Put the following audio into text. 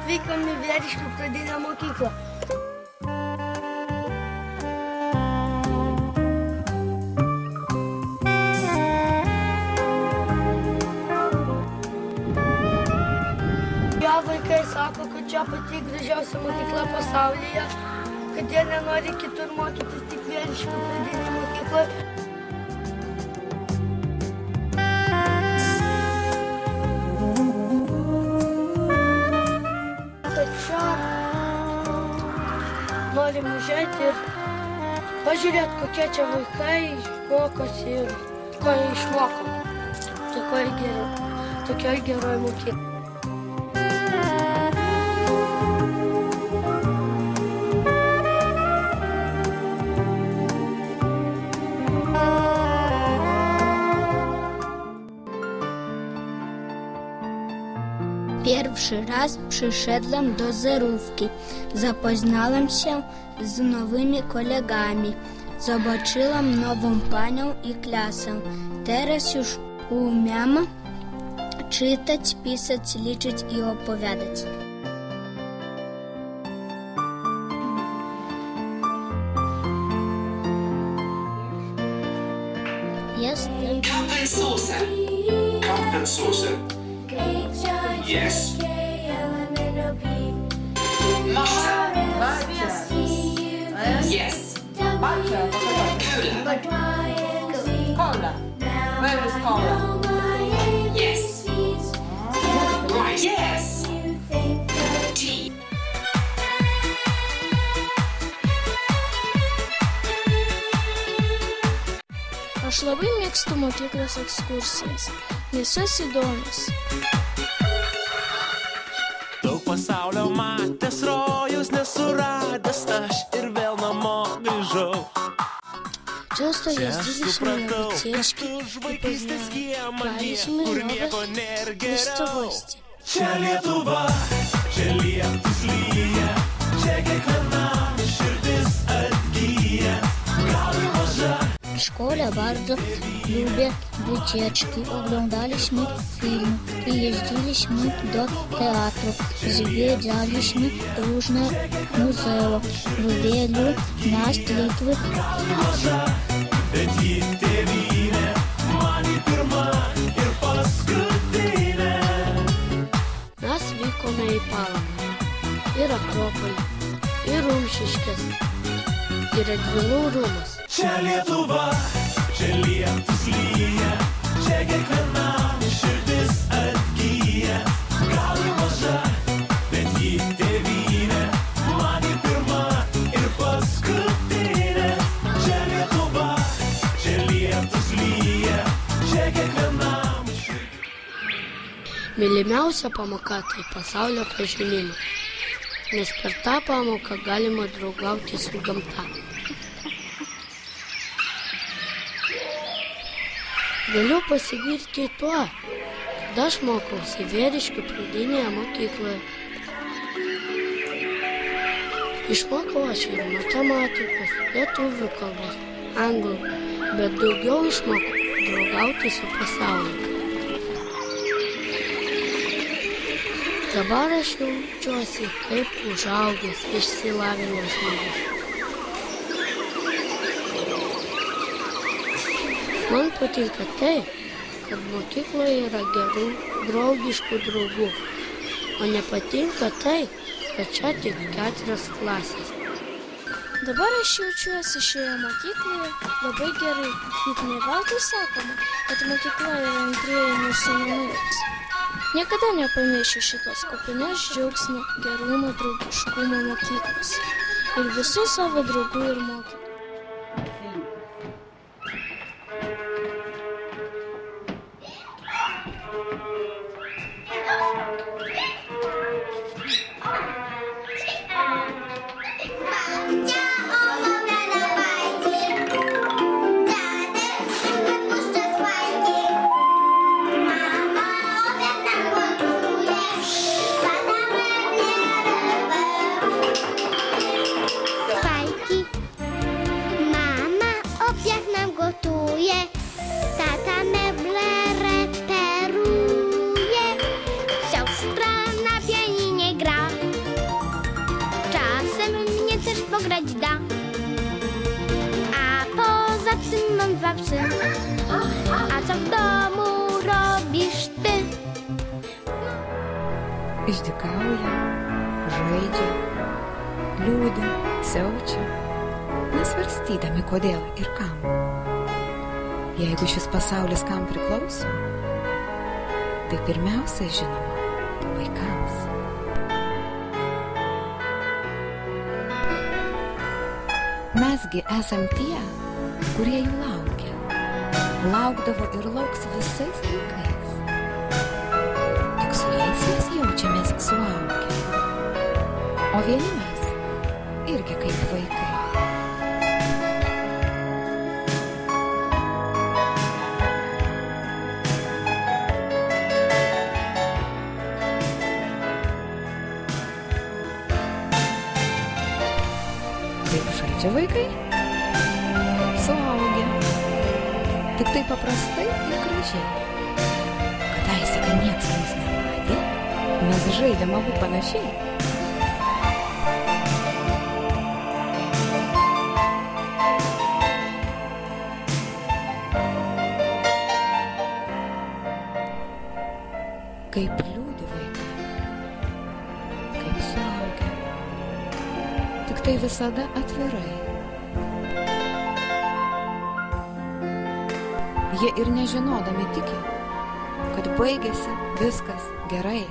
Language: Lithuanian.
atvykom į Vėriškių pradinę mokyklą. Jo vaikai sako, kad čia pati gražiausia mokykla pasaulyje, kad jie nenori kitur mokytis, tik Vėriškių pradinėje mokykloje. Norim užėti ir pažiūrėti, kokie čia vaikai mokosi ir ko jie išmoko. Tokioj geroj mokyklai. Pierwszy raz przyszedłem do zerówki. Zapoznałem się z nowymi kolegami. Zobaczyłam nową panią i klasę. Teraz już umiem czytać, pisać, liczyć i opowiadać. Jestem Kaffeesauce. Kaffeesauce. Yes. Matcha. Yes. Cola. Where is cola? Yes. Right. Yes. Tea. Aš labai mėgstu mokyklos ekskursijas, nes jos įdomios. Daug pasaulio matęs, rojus nesuradęs, aš ir vėl namo grįžau. Часто ездились мы на утечки и познавались мы новых местностей. Čia Lietuva, čia lietus lyja, čia kiekviena širdis atgyja, gal ir maža. w szkole bardzo lubię wycieczki. Oglądaliśmy film i jeździliśmy do teatru. Zwiedzaliśmy różne muzea w wielu miast Litwy. Mes vykome į Palangą, ir Akropolį, ir Rumšiškes, ir Radvilų rūmus. Čia Lietuva, čia lietus lyja, čia kiekvienam širdis atgyja. Gal ir maža, bet ji tėvynė, man ji pirma ir paskutinė. Čia Lietuva, čia lietus lyja, čia kiekvienam širdis. Mylimiausia pamoka tai pasaulio pažinimas, nes per tą pamoką galima draugauti su gamta. Galiu pasigirti tuo, kad aš mokausi Vėriškių pradinėje mokykloje. Išmokau aš ir matematikos, lietuvių kalbos, anglų, bet daugiau išmokau draugauti su pasauliu. Dabar aš jaučiuosi kaip užaugęs, išsilavinęs žmogus. Man patinka tai, kad mokykloje yra gerų, draugiškų draugų, o nepatinka tai, kad čia tik 4 klasės. Dabar aš jaučiuosi šioje mokykloje labai gerai, juk ne veltui sakoma, kad mokykla yra antrieji mūsų namai. Niekada nepamiršiu šitos kupinios džiaugsmo, gerumo, draugiškumo mokyklos ir visų savo draugų ir mokytojų. grać da. A poza tym mam 2 psy. A co w domu robisz ty? Išdykauja, žaidžia, liūdi, siaučia, nesvarstydami kodėl ir kam. Jeigu šis pasaulis kam priklauso, tai pirmiausia žinoma vaikams. Mesgi esam tie, kurie jų laukia. Laukdavo ir lauks visais laikais. Tik su jais mes jaučiamės suaugę. O vieni mes irgi kaip vaikai. Kaip žaidžia vaikai? Suaugę. Tik tai paprastai ir gražiai. Kadaise, kai nieks mums nematė, mes žaidėm abu panašiai. Kaip liūdi vaikai, kaip suaugę. Tik tai visada atvirai. Jie ir nežinodami tiki, kad baigėsi viskas gerai.